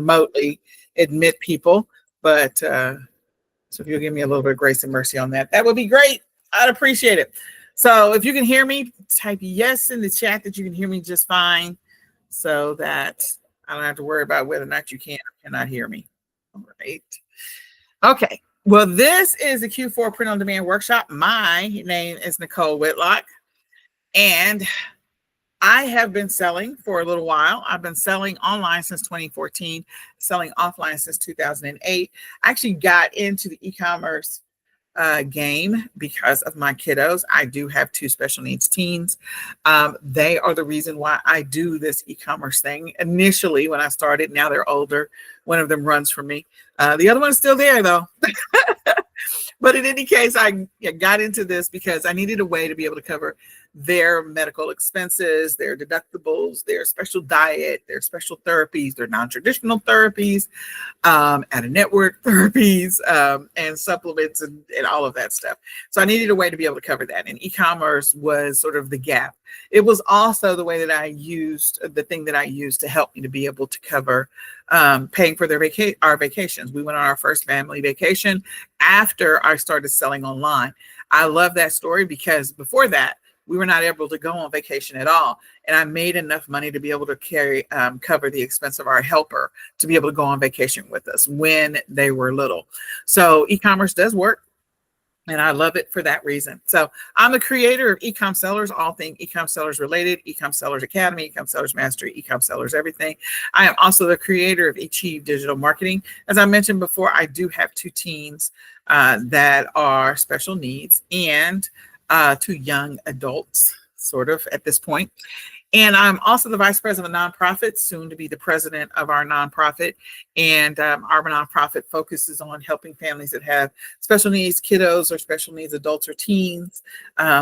remotely admit people, but so if you'll give me a little bit of grace and mercy on that, that would be great. I'd appreciate it. So if you can hear me, type yes in the chat that you can hear me just fine, so that I don't have to worry about whether or not you can or cannot hear me. All right. Okay. Well, this is the Q4 Print on Demand Workshop. My name is Nicole Whitlock, and I have been selling for a little while. I've been selling online since 2014, selling offline since 2008. I actually got into the e-commerce game because of my kiddos. I do have two special needs teens. They are the reason why I do this e-commerce thing. Initially, when I started, now they're older. One of them runs for me. The other one's still there, though. But in any case, I got into this because I needed a way to be able to cover their medical expenses, their deductibles, their special diet, their special therapies, their non-traditional therapies, out-of-network therapies, and supplements and all of that stuff. So I needed a way to be able to cover that. And e-commerce was sort of the gap. It was also the way that I used, the thing that I used to help me to be able to cover paying for our vacations. We went on our first family vacation after I started selling online. I love that story because before that, we were not able to go on vacation at all. And I made enough money to be able to cover the expense of our helper to be able to go on vacation with us when they were little. So e-commerce does work. And I love it for that reason. So I'm the creator of eCom Sellers, all things eCom Sellers related, eCom Sellers Academy, eCom Sellers Mastery, eCom Sellers everything. I am also the creator of Achieve Digital Marketing. As I mentioned before, I do have two teens that are special needs and two young adults, sort of at this point. And I'm also the vice president of a nonprofit, soon to be the president of our nonprofit. And our nonprofit focuses on helping families that have special needs kiddos or special needs adults or teens,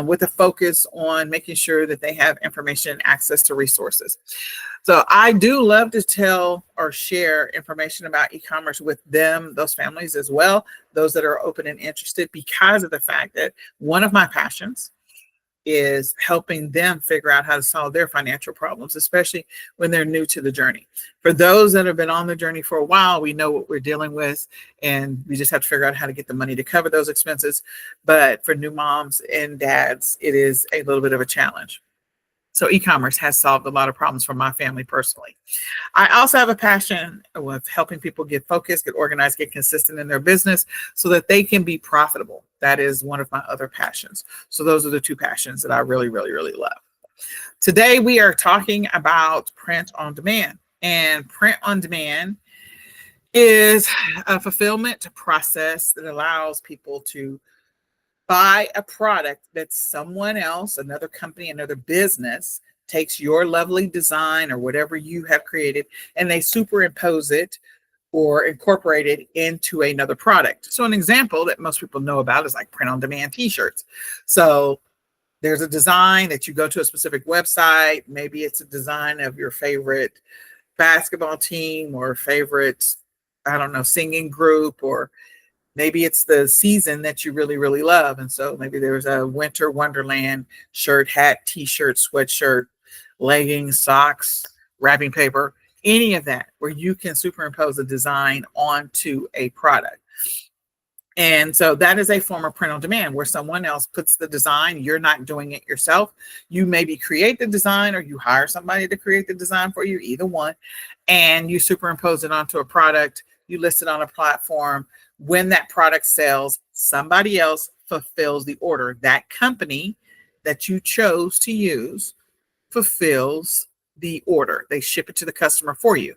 with a focus on making sure that they have information and access to resources. So I do love to tell or share information about e-commerce with them, those families as well, those that are open and interested, because of the fact that one of my passions is helping them figure out how to solve their financial problems, especially when they're new to the journey. For those that have been on the journey for a while, we know what we're dealing with, and we just have to figure out how to get the money to cover those expenses. But for new moms and dads, it is a little bit of a challenge. So e-commerce has solved a lot of problems for my family personally. I also have a passion with helping people get focused, get organized, get consistent in their business so that they can be profitable. That is one of my other passions. So those are the two passions that I really, really, really love. Today, we are talking about print on demand. And print on demand is a fulfillment process that allows people to buy a product that someone else, another company, another business takes your lovely design or whatever you have created, and they superimpose it or incorporate it into another product. So an example that most people know about is like print on demand t-shirts. So there's a design that you go to a specific website. Maybe it's a design of your favorite basketball team or favorite, I don't know, singing group, or maybe it's the season that you really, really love. And so maybe there's a winter wonderland shirt, hat, t-shirt, sweatshirt, leggings, socks, wrapping paper, any of that, where you can superimpose a design onto a product. And so that is a form of print on demand where someone else puts the design. You're not doing it yourself. You maybe create the design or you hire somebody to create the design for you, either one, and you superimpose it onto a product. You list it on a platform. When that product sells, somebody else fulfills the order. That company that you chose to use fulfills the order. They ship it to the customer for you.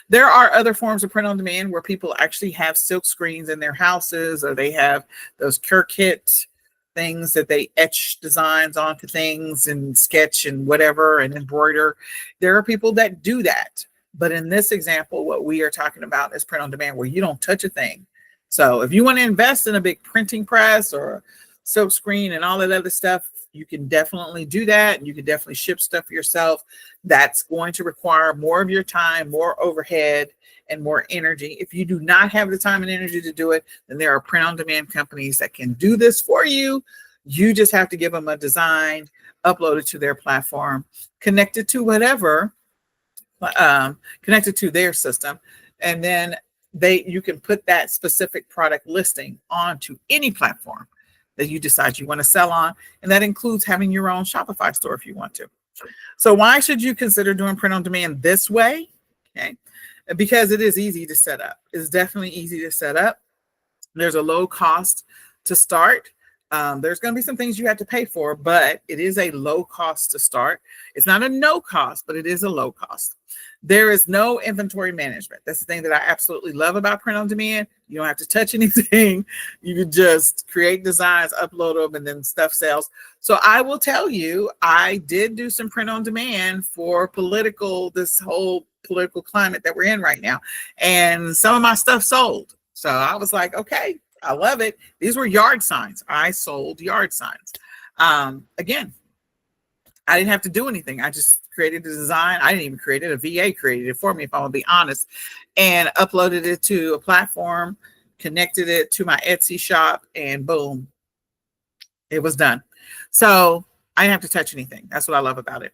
There are other forms of print on demand where people actually have silk screens in their houses, or they have those Cricut things that they etch designs onto things and sketch and whatever and embroider. There are people that do that. But in this example, what we are talking about is print on demand, where you don't touch a thing. So if you want to invest in a big printing press or a silk screen and all that other stuff, you can definitely do that. And you can definitely ship stuff yourself. That's going to require more of your time, more overhead, and more energy. If you do not have the time and energy to do it, then there are print on demand companies that can do this for you. You just have to give them a design, upload it to their platform, connect it to whatever, connected to their system, And then you can put that specific product listing onto any platform that you decide you want to sell on. And that includes having your own Shopify store if you want to. So why should you consider doing print on demand this way? Okay. Because it is easy to set up. It's definitely easy to set up. There's a low cost to start. There's going to be some things you have to pay for, but it is a low cost to start. It's not a no cost, but it is a low cost. There is no inventory management. That's the thing that I absolutely love about print on demand. You don't have to touch anything. You can just create designs, upload them, and then stuff sells. So I will tell you, I did do some print on demand for this whole political climate that we're in right now. And some of my stuff sold. So I was like, okay, I love it. These were yard signs. I sold yard signs. Again, I didn't have to do anything. I just created the design. I didn't even create it. A VA created it for me, if I'm gonna be honest, and uploaded it to a platform, connected it to my Etsy shop, and boom, it was done. So I didn't have to touch anything. That's what I love about it.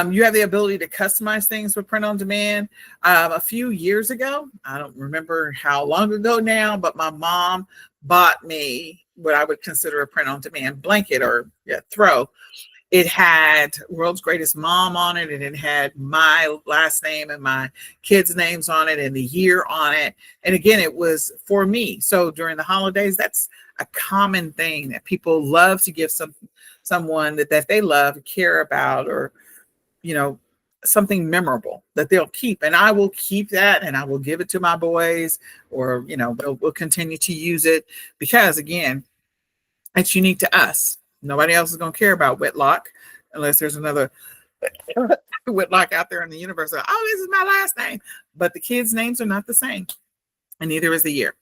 You have the ability to customize things with print on demand. A few years ago, I don't remember how long ago now, but my mom bought me what I would consider a print on demand blanket or throw. It had World's Greatest Mom on it, and it had my last name and my kids' names on it and the year on it. And again, it was for me. So during the holidays, that's a common thing that people love to give someone that they love, care about, or, something memorable that they'll keep. And I will keep that, and I will give it to my boys, or, we'll continue to use it because, again, it's unique to us. Nobody else is going to care about Whitlock unless there's another Whitlock out there in the universe. Oh, this is my last name. But the kids' names are not the same, and neither is the year.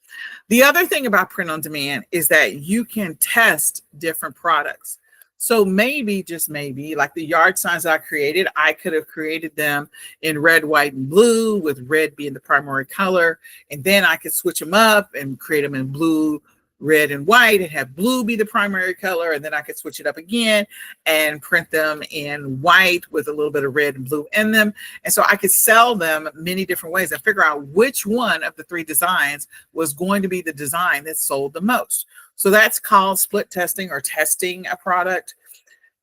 The other thing about print on demand is that you can test different products. So maybe, just maybe, like the yard signs I created, I could have created them in red, white, and blue, with red being the primary color. And then I could switch them up and create them in blue, red, and white, and have blue be the primary color. And then I could switch it up again and print them in white with a little bit of red and blue in them. And so I could sell them many different ways and figure out which one of the three designs was going to be the design that sold the most. So that's called split testing, or testing a product.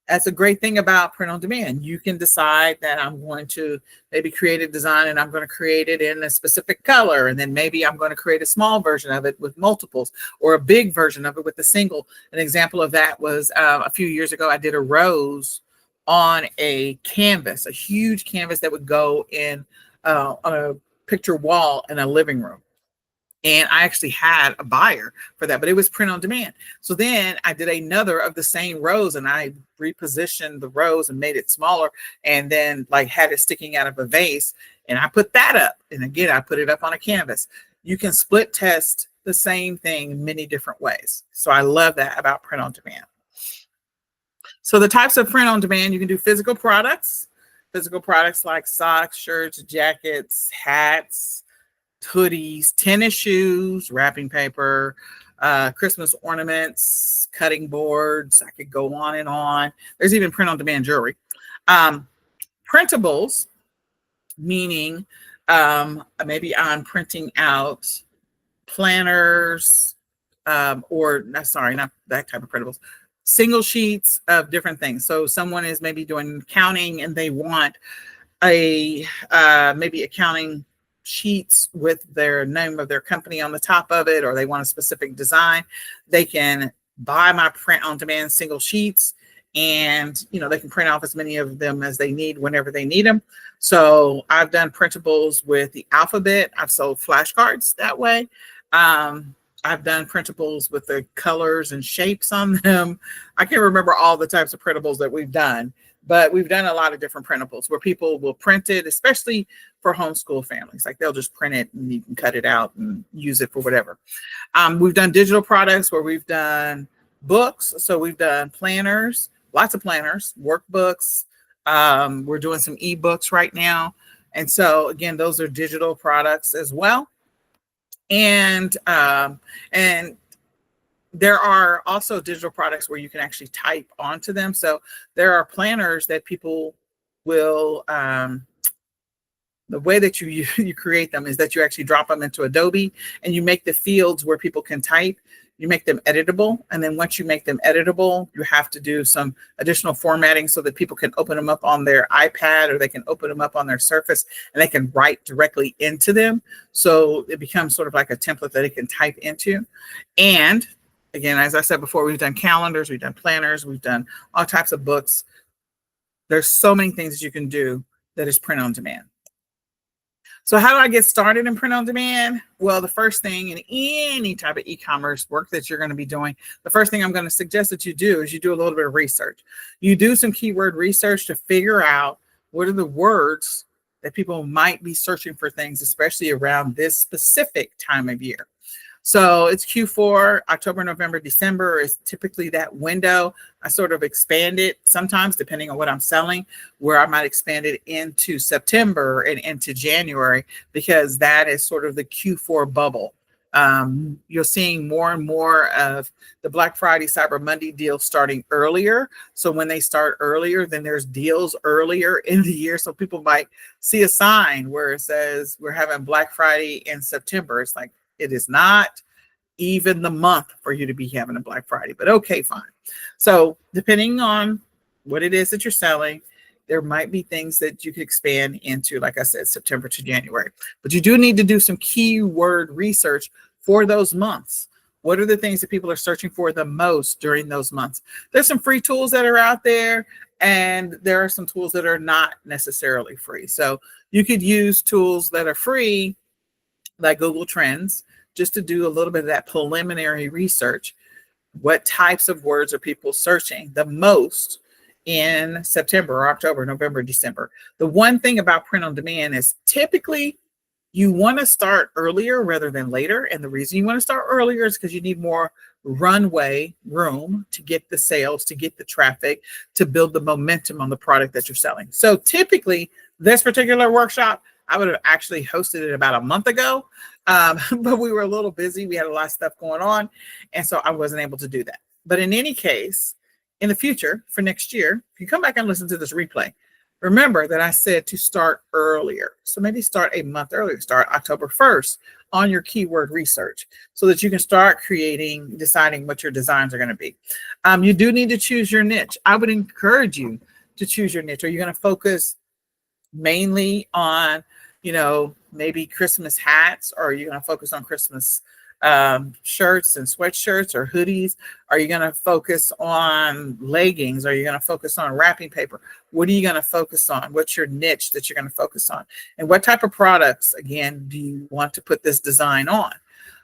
That's a great thing about print on demand. You can decide that I'm going to maybe create a design, and I'm going to create it in a specific color. And then maybe I'm going to create a small version of it with multiples, or a big version of it with a single. An example of that was a few years ago, I did a rose on a canvas, a huge canvas that would go in on a picture wall in a living room. And I actually had a buyer for that, but it was print on demand. So then I did another of the same rose, and I repositioned the rose and made it smaller, and then had it sticking out of a vase. And I put that up. And again, I put it up on a canvas. You can split test the same thing many different ways. So I love that about print on demand. So the types of print on demand, you can do physical products like socks, shirts, jackets, hats, hoodies, tennis shoes, wrapping paper, Christmas ornaments, cutting boards. I could go on and on. There's even print on demand jewelry. Printables, meaning maybe I'm printing out planners, not that type of printables, single sheets of different things. So someone is maybe doing accounting, and they want maybe accounting sheets with their name of their company on the top of it, or they want a specific design. They can buy my print on demand single sheets, and they can print off as many of them as they need whenever they need them. So I've done printables with the alphabet. I've sold flashcards that way. I've done printables with the colors and shapes on them. I can't remember all the types of printables that we've done, but we've done a lot of different printables where people will print it, especially for homeschool families. Like, they'll just print it and you can cut it out and use it for whatever. We've done digital products where we've done books. So we've done planners, lots of planners, workbooks. We're doing some ebooks right now. And so again, those are digital products as well. And there are also digital products where you can actually type onto them. So there are planners that people will The way that you create them is that you actually drop them into Adobe and you make the fields where people can type. You make them editable. And then once you make them editable, you have to do some additional formatting so that people can open them up on their iPad or they can open them up on their Surface and they can write directly into them. So it becomes sort of like a template that they can type into. And again, as I said before, we've done calendars, we've done planners, we've done all types of books. There's so many things that you can do that is print on demand. So how do I get started in print on demand? Well, the first thing in any type of e-commerce work that you're going to be doing, the first thing I'm going to suggest that you do is you do a little bit of research. You do some keyword research to figure out what are the words that people might be searching for things, especially around this specific time of year. So it's Q4, October, November, December is typically that window. I sort of expand it sometimes depending on what I'm selling, where I might expand it into September and into January, because that is sort of the Q4 bubble. You're seeing more and more of the Black Friday, Cyber Monday deals starting earlier. So when they start earlier, then there's deals earlier in the year. So people might see a sign where it says we're having Black Friday in September. It's like, it is not even the month for you to be having a Black Friday, but okay, fine. So depending on what it is that you're selling, there might be things that you could expand into, like I said, September to January. But you do need to do some keyword research for those months. What are the things that people are searching for the most during those months? There's some free tools that are out there, and there are some tools that are not necessarily free. So you could use tools that are free, like Google Trends, just to do a little bit of that preliminary research. What types of words are people searching the most in September, or October, November, December? The one thing about print on demand is typically you want to start earlier rather than later. And the reason you want to start earlier is because you need more runway room to get the sales, to get the traffic, to build the momentum on the product that you're selling. So typically this particular workshop, I would have actually hosted it about a month ago, but we were a little busy. We had a lot of stuff going on, and so I wasn't able to do that. But in any case, in the future, for next year, if you come back and listen to this replay, remember that I said to start earlier. So maybe start a month earlier, start October 1st on your keyword research so that you can start deciding what your designs are going to be. You do need to choose your niche. I would encourage you to choose your niche. Are you going to focus mainly on, maybe Christmas hats, or are you going to focus on Christmas shirts and sweatshirts or hoodies? Are you going to focus on leggings? Are you going to focus on wrapping paper? What are you going to focus on? What's your niche that you're going to focus on? And what type of products, again, do you want to put this design on?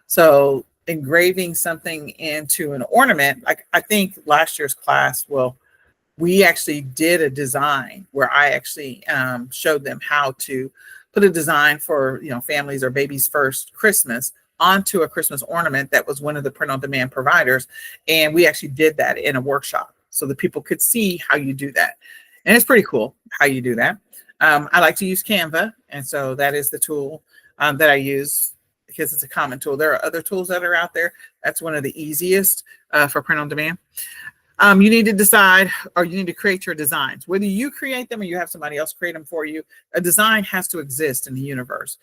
So engraving something into an ornament, like I think last year's class, we actually did a design where I actually showed them how to put a design for, families or baby's first Christmas onto a Christmas ornament that was one of the print on demand providers. And we actually did that in a workshop so that people could see how you do that. And it's pretty cool how you do that. I like to use Canva. And so that is the tool that I use because it's a common tool. There are other tools that are out there. That's one of the easiest for print on demand. You need to decide, or you need to create your designs. Whether you create them or you have somebody else create them for you, a design has to exist in the universe.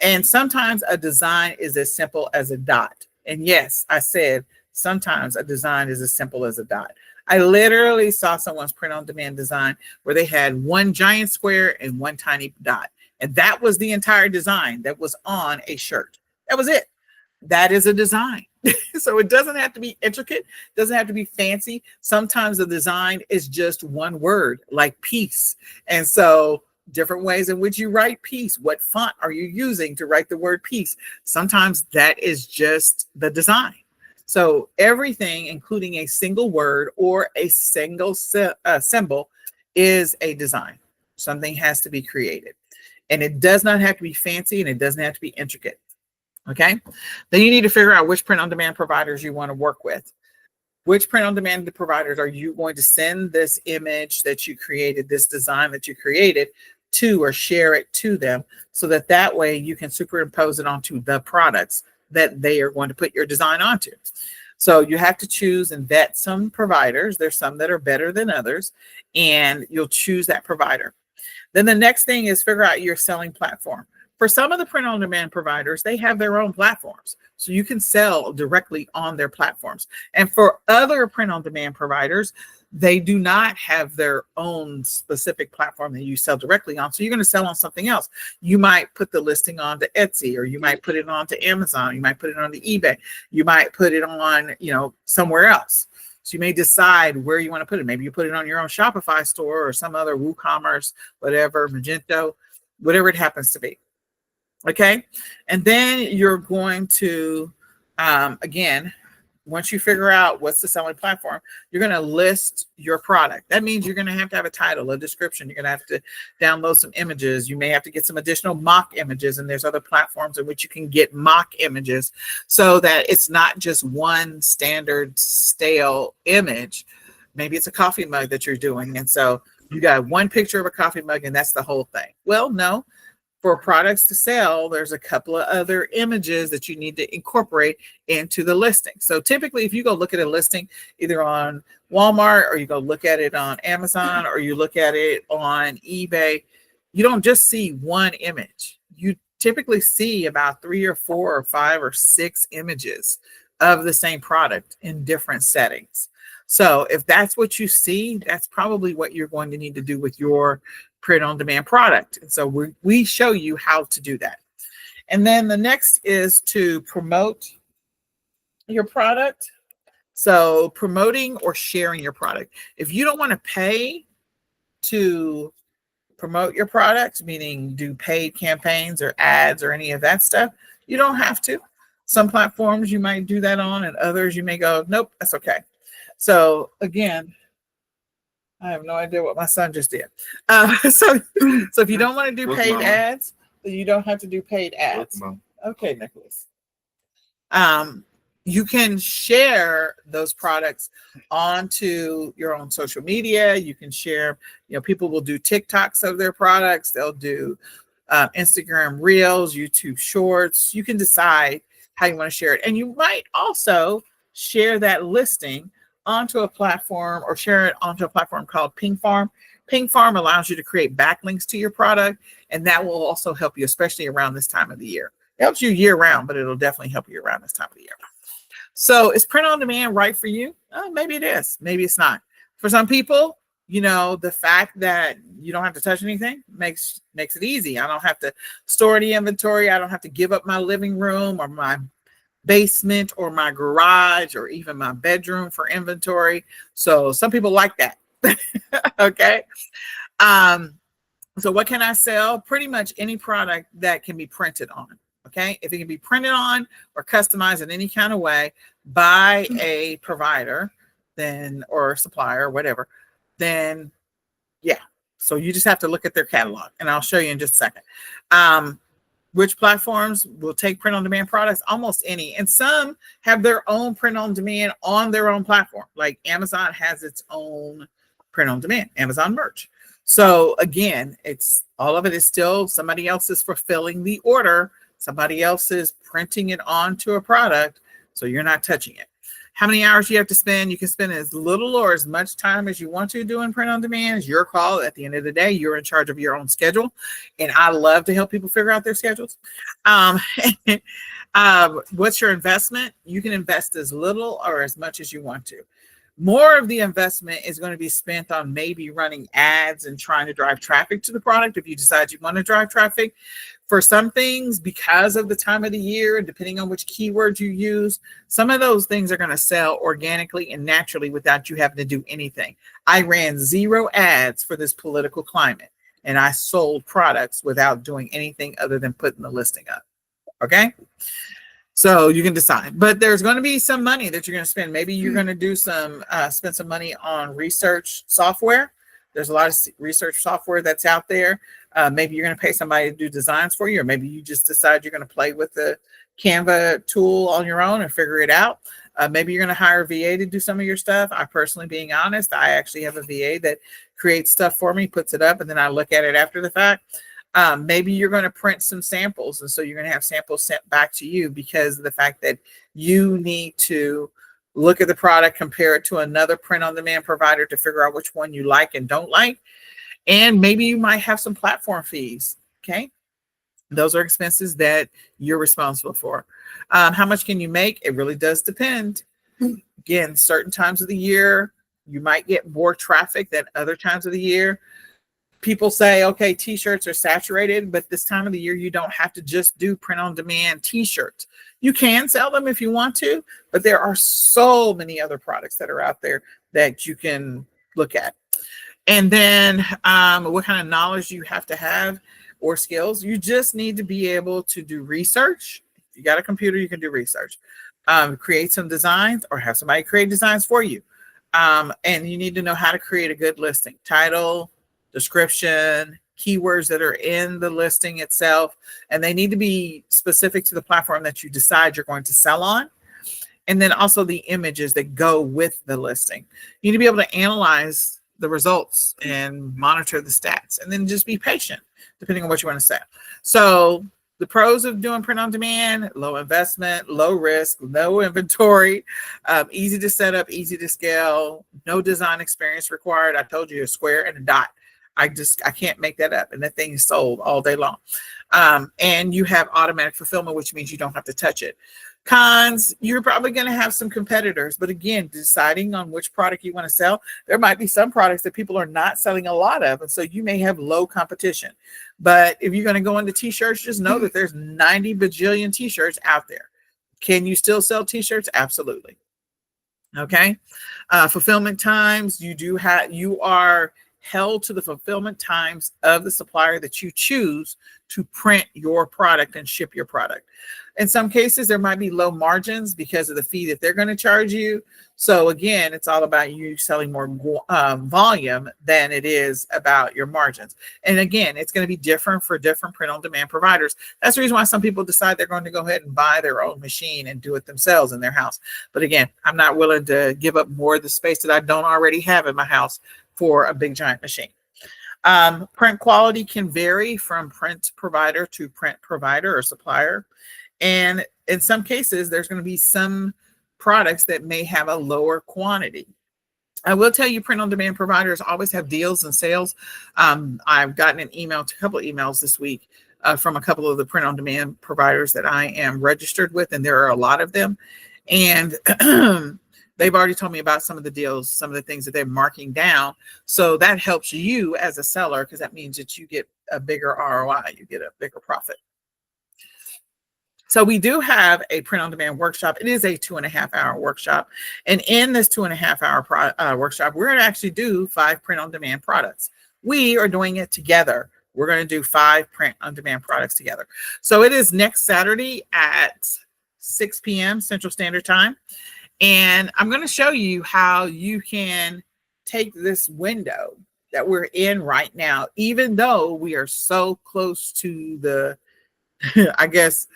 And sometimes a design is as simple as a dot. And yes, I said sometimes a design is as simple as a dot. I literally saw someone's print on demand design where they had one giant square and one tiny dot. And that was the entire design that was on a shirt. That was it. That is a design. So it doesn't have to be intricate, doesn't have to be fancy. Sometimes the design is just one word, like peace. And so different ways in which you write peace. What font are you using to write the word peace? Sometimes that is just the design. So everything, including a single word or a single symbol, is a design. Something has to be created. And it does not have to be fancy, and it doesn't have to be intricate. Okay, then you need to figure out which print on demand providers you want to work with. Which print on demand providers are you going to send this image that you created, this design that you created to, or share it to them, so that way you can superimpose it onto the products that they are going to put your design onto. So you have to choose and vet some providers. There's some that are better than others, and you'll choose that provider. Then the next thing is figure out your selling platform. For some of the print on demand providers, they have their own platforms. So you can sell directly on their platforms. And for other print on demand providers, they do not have their own specific platform that you sell directly on. So you're going to sell on something else. You might put the listing onto Etsy, or you might put it onto Amazon. You might put it onto eBay. You might put it on, somewhere else. So you may decide where you want to put it. Maybe you put it on your own Shopify store or some other WooCommerce, whatever, Magento, whatever it happens to be. Okay. And then you're going to, again, once you figure out what's the selling platform, you're going to list your product. That means you're going to have a title, a description. You're going to have to download some images. You may have to get some additional mock images, and there's other platforms in which you can get mock images so that it's not just one standard stale image. Maybe it's a coffee mug that you're doing. And so you got one picture of a coffee mug and that's the whole thing. Well, no. For products to sell, there's a couple of other images that you need to incorporate into the listing. So typically, if you go look at a listing either on Walmart, or you go look at it on Amazon, or you look at it on eBay, you don't just see one image. You typically see about 3 or 4 or 5 or 6 images of the same product in different settings. So if that's what you see, that's probably what you're going to need to do with your print on demand product. And so we show you how to do that. And then the next is to promote your product. So promoting or sharing your product. If you don't want to pay to promote your product, meaning do paid campaigns or ads or any of that stuff, you don't have to. Some platforms you might do that on, and others you may go, nope, that's okay. So again, I have no idea what my son just did. So if you don't want to do paid ads, then you don't have to do paid ads. Okay, Nicholas. You can share those products onto your own social media. You can share, people will do TikToks of their products. They'll do Instagram Reels, YouTube Shorts. You can decide how you want to share it. And you might also share that listing onto a platform, or share it onto a platform called Ping Farm. Ping Farm allows you to create backlinks to your product, and that will also help you, especially around this time of the year. It helps you year round, but it'll definitely help you around this time of the year. So is print on demand right for you? Maybe it is. Maybe it's not. For some people, the fact that you don't have to touch anything makes it easy. I don't have to store any inventory. I don't have to give up my living room or my basement or my garage or even my bedroom for inventory. So some people like that. Okay. So what can I sell? Pretty much any product that can be printed on. Okay. If it can be printed on or customized in any kind of way by a provider, then, or a supplier or whatever, then yeah. So you just have to look at their catalog, and I'll show you in just a second. Which platforms will take print on demand products? Almost any. And some have their own print on demand on their own platform. Like Amazon has its own print on demand, Amazon merch. So again, all of it is still somebody else is fulfilling the order. Somebody else is printing it onto a product. So you're not touching it. How many hours you have to spend? You can spend as little or as much time as you want to doing print on demand. It's your call. At the end of the day, you're in charge of your own schedule. And I love to help people figure out their schedules. What's your investment? You can invest as little or as much as you want to. More of the investment is going to be spent on maybe running ads and trying to drive traffic to the product if you decide you want to drive traffic. For some things, because of the time of the year and depending on which keywords you use, some of those things are going to sell organically and naturally without you having to do anything. I ran 0 ads for this political climate, and I sold products without doing anything other than putting the listing up. Okay? So you can decide, but there's going to be some money that you're going to spend. Maybe you're going to do spend some money on research software. There's a lot of research software that's out there. Maybe you're going to pay somebody to do designs for you, or maybe you just decide you're going to play with the Canva tool on your own and figure it out. Maybe you're going to hire a VA to do some of your stuff. I personally, being honest, I actually have a VA that creates stuff for me, puts it up, and then I look at it after the fact. Maybe you're going to print some samples, and so you're going to have samples sent back to you because of the fact that you need to look at the product, compare it to another print on demand provider to figure out which one you like and don't like. And maybe you might have some platform fees. Okay. Those are expenses that you're responsible for. How much can you make? It really does depend. Again, certain times of the year, you might get more traffic than other times of the year. People say, okay, t-shirts are saturated, but this time of the year, you don't have to just do print on demand t-shirts. You can sell them if you want to, but there are so many other products that are out there that you can look at. And then what kind of knowledge you have to have or skills. You just need to be able to do research. If you got a computer, you can do research. Create some designs or have somebody create designs for you. And you need to know how to create a good listing. Title, description, keywords that are in the listing itself. And they need to be specific to the platform that you decide you're going to sell on. And then also the images that go with the listing. You need to be able to analyze the results and monitor the stats, and then just be patient depending on what you want to sell. So the pros of doing print on demand: low investment, low risk, no inventory, easy to set up, easy to scale, no design experience required. I told you, a square and a dot. I can't make that up. And that thing is sold all day long. And you have automatic fulfillment, which means you don't have to touch it. Cons, you're probably going to have some competitors, but again, deciding on which product you want to sell, there might be some products that people are not selling a lot of, and so you may have low competition. But if you're going to go into t-shirts, just know that there's 90 bajillion t-shirts out there. Can you still sell t-shirts? Absolutely. Okay. Fulfillment times, you are held to the fulfillment times of the supplier that you choose to print your product and ship your product. In some cases, there might be low margins because of the fee that they're going to charge you. So again, it's all about you selling more volume than it is about your margins. And again, it's going to be different for different print-on-demand providers. That's the reason why some people decide they're going to go ahead and buy their own machine and do it themselves in their house. But again, I'm not willing to give up more of the space that I don't already have in my house for a big giant machine. Print quality can vary from print provider to print provider or supplier. And in some cases, there's going to be some products that may have a lower quantity. I will tell you, print on demand providers always have deals and sales. I've gotten a couple of emails this week from a couple of the print on demand providers that I am registered with, and there are a lot of them. And they've already told me about some of the deals, some of the things that they're marking down. So that helps you as a seller, because that means that you get a bigger ROI, you get a bigger profit. So we do have a print on demand workshop. It is a 2.5-hour workshop. And in this 2.5-hour workshop, we're going to actually do 5 print on demand products. We are doing it together. We're going to do 5 print on demand products together. So it is next Saturday at 6 p.m. Central Standard Time. And I'm going to show you how you can take this window that we're in right now, even though we are so close to the, I guess,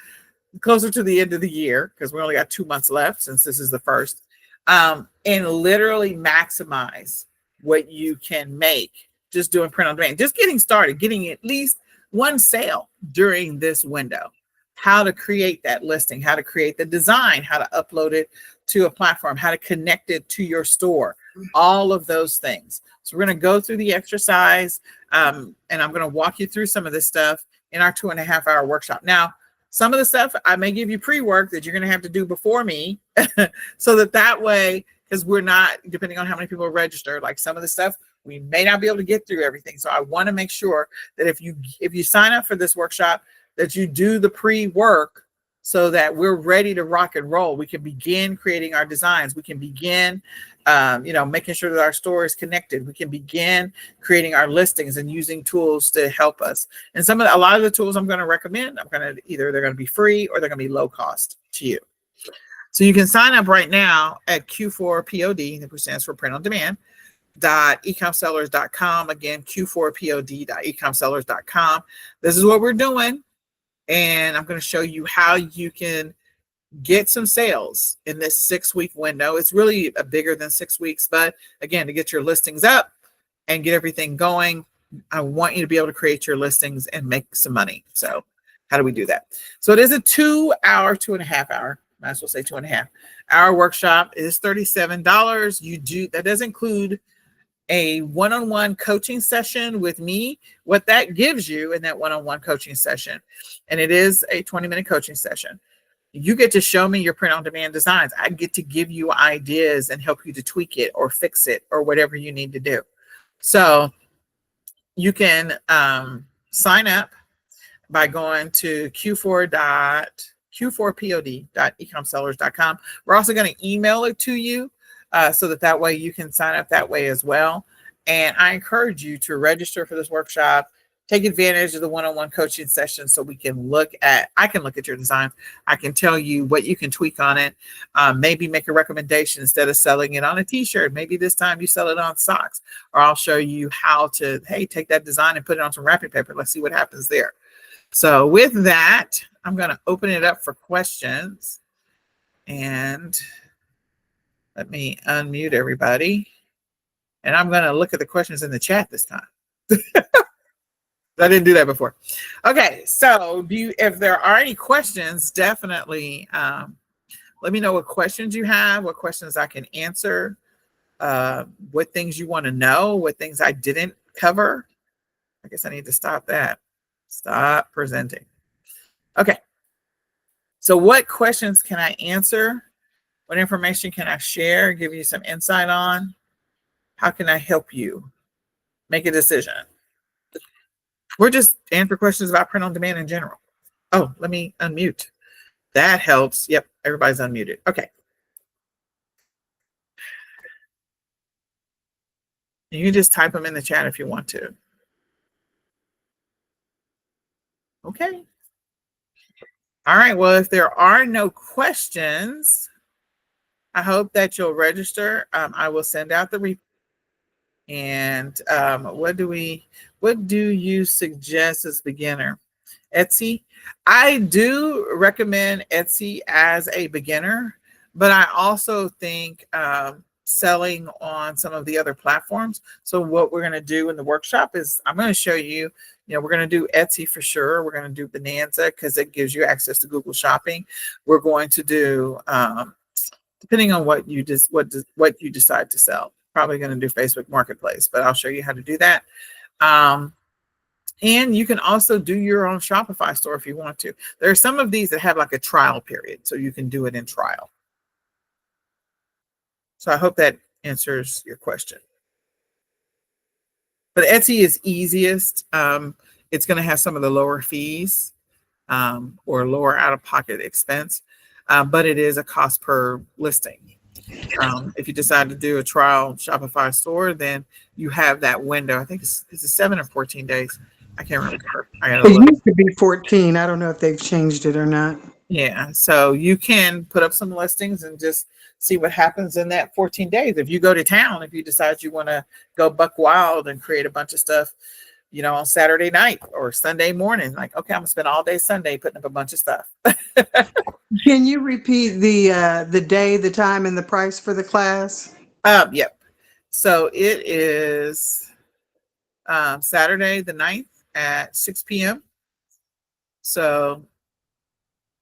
closer to the end of the year, because we only got 2 months left since this is the first, and literally maximize what you can make just doing print on demand, just getting started, getting at least one sale during this window. How to create that listing, how to create the design, how to upload it to a platform, how to connect it to your store, all of those things. So we're going to go through the exercise, and I'm going to walk you through some of this stuff in our 2.5-hour workshop. Now, some of the stuff I may give you pre-work that you're going to have to do before me, so that way, because we're not, depending on how many people register, like some of the stuff, we may not be able to get through everything. So I want to make sure that if you sign up for this workshop, that you do the pre-work so that we're ready to rock and roll. We can begin creating our designs. We can begin, making sure that our store is connected. We can begin creating our listings and using tools to help us. And a lot of the tools I'm going to recommend, they're going to be free or they're going to be low cost to you. So you can sign up right now at Q4POD, which stands for print on demand, .ecomsellers.com. Again, Q4POD.ecomsellers.com. This is what we're doing. And I'm going to show you how you can get some sales in this 6-week window. It's really bigger than 6 weeks, but again, to get your listings up and get everything going, I want you to be able to create your listings and make some money. So how do we do that? So it is a 2.5-hour, might as well say 2.5-hour workshop. It is $37. That does include a one-on-one coaching session with me, what that gives you in that one-on-one coaching session, and it is a 20-minute coaching session, you get to show me your print-on-demand designs. I get to give you ideas and help you to tweak it or fix it or whatever you need to do. So you can sign up by going to q4pod.ecomsellers.com. We're also going to email it to you so that way you can sign up that way as well. And I encourage you to register for this workshop. Take advantage of the one-on-one coaching session so I can look at your design. I can tell you what you can tweak on it. Maybe make a recommendation instead of selling it on a t-shirt. Maybe this time you sell it on socks, or I'll show you how to, hey, take that design and put it on some wrapping paper. Let's see what happens there. So with that, I'm going to open it up for questions, and let me unmute everybody. And I'm going to look at the questions in the chat this time. I didn't do that before. Okay, so if there are any questions, definitely let me know what questions you have, what questions I can answer, what things you want to know, what things I didn't cover. I guess I need to stop that. Stop presenting. Okay, so what questions can I answer? What information can I share, give you some insight on? How can I help you make a decision? We're just answering questions about print on demand in general. Oh, let me unmute. That helps. Yep, everybody's unmuted. Okay. You can just type them in the chat if you want to. Okay. All right. Well, if there are no questions, I hope that you'll register. I will send out the and what do you suggest as beginner? Etsy. I do recommend Etsy as a beginner, but I also think selling on some of the other platforms. So what we're going to do in the workshop is I'm going to show you, we're going to do Etsy for sure. We're going to do Bonanza because it gives you access to Google Shopping. We're going to do, depending on what you decide to sell, probably going to do Facebook Marketplace, but I'll show you how to do that. And you can also do your own Shopify store if you want to. There are some of these that have like a trial period, so you can do it in trial. So I hope that answers your question. But Etsy is easiest. It's going to have some of the lower fees or lower out-of-pocket expense, but it is a cost per listing. If you decide to do a trial Shopify store, then you have that window. I think it's 7 or 14 days. I can't remember. It used to be 14. I don't know if they've changed it or not. Yeah, so you can put up some listings and just see what happens in that 14 days. If you go to town, if you decide you want to go buck wild and create a bunch of stuff, on Saturday night or Sunday morning, like, okay, I'm gonna spend all day Sunday putting up a bunch of stuff. Can you repeat the day, the time, and the price for the class? Yep. So it is Saturday the 9th at 6 p.m. So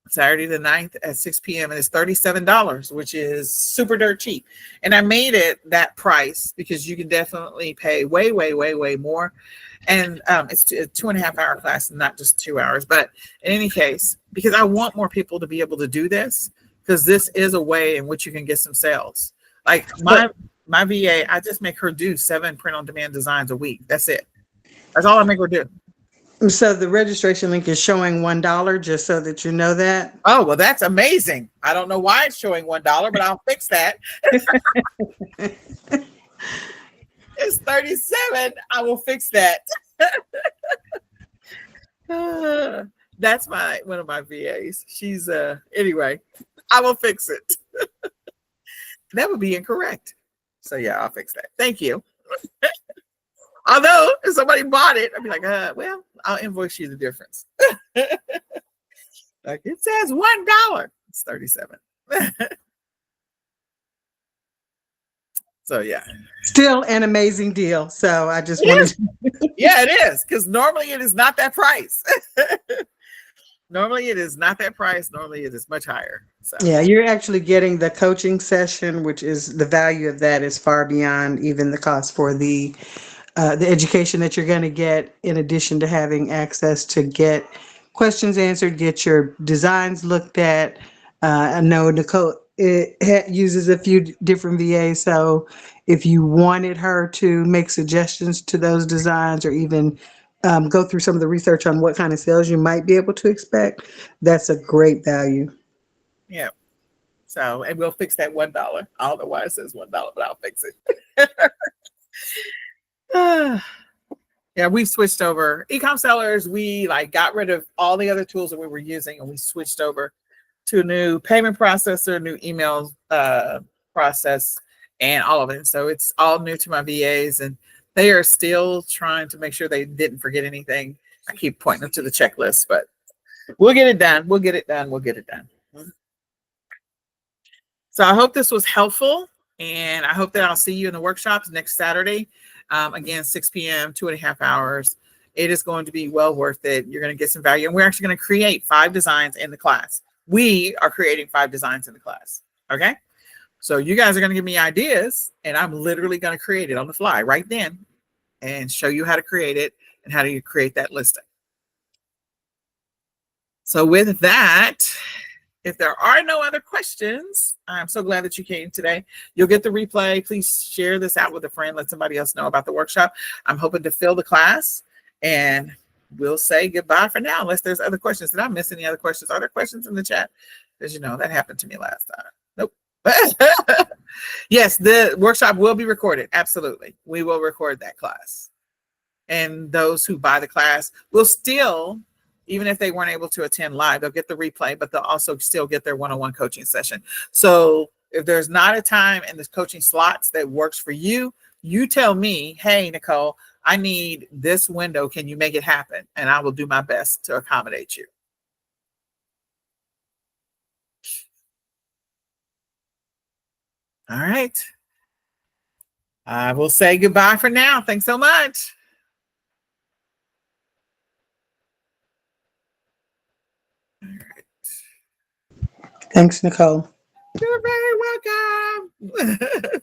Saturday the 9th at 6 p.m. and it's $37, which is super dirt cheap. And I made it that price because you can definitely pay way, way, way, way more. And it's a 2.5 hour class, not just 2 hours. But in any case, because I want more people to be able to do this, because this is a way in which you can get some sales. Like my VA, I just make her do 7 print-on-demand designs a week. That's it. That's all I make her do. So the registration link is showing $1, just so that you know that. Oh, well, that's amazing. I don't know why it's showing $1, but I'll fix that. It's 37. I will fix that. That's one of my VAs. She's anyway, I will fix it. That would be incorrect. So yeah, I'll fix that. Thank you. Although if somebody bought it, I'd be like, well, I'll invoice you the difference. Like it says $1. It's 37. So yeah. Still an amazing deal. So I just wanted to. Yeah, it is, because normally it is not that price. Normally it is not that price. Normally it is much higher. So Yeah, you're actually getting the coaching session, which is the value of that is far beyond even the cost for the education that you're going to get, in addition to having access to get questions answered, get your designs looked at. I know Nicole uses a few different VAs, so if you wanted her to make suggestions to those designs or even go through some of the research on what kind of sales you might be able to expect, that's a great value. yeah. So and we'll fix that $1. I don't know why it says $1, but I'll fix it. Yeah, we've switched over ecom sellers. We like got rid of all the other tools that we were using, and we switched over to a new payment processor, new email process, and all of it. So it's all new to my VAs, and they are still trying to make sure they didn't forget anything. I keep pointing them to the checklist, but we'll get it done. We'll get it done. We'll get it done. So I hope this was helpful, and I hope that I'll see you in the workshops next Saturday. Again, 6 p.m., 2.5 hours. It is going to be well worth it. You're going to get some value, and we're actually going to create 5 designs in the class. We are creating 5 designs in the class. Okay. So you guys are going to give me ideas, and I'm literally going to create it on the fly right then and show you how to create it and how to create that listing. So with that, if there are no other questions, I'm so glad that you came today. You'll get the replay. Please share this out with a friend. Let somebody else know about the workshop. I'm hoping to fill the class, and we'll say goodbye for now, unless there's other questions. Did I miss any other questions? Are there questions in the chat? As you know, that happened to me last time. Nope. Yes, the workshop will be recorded. Absolutely. We will record that class. And those who buy the class will still, even if they weren't able to attend live, they'll get the replay, but they'll also still get their one-on-one coaching session. So if there's not a time in the coaching slots that works for you, you tell me, hey, Nicole, I need this window. Can you make it happen? And I will do my best to accommodate you. All right. I will say goodbye for now. Thanks so much. All right. Thanks, Nicole. You're very welcome.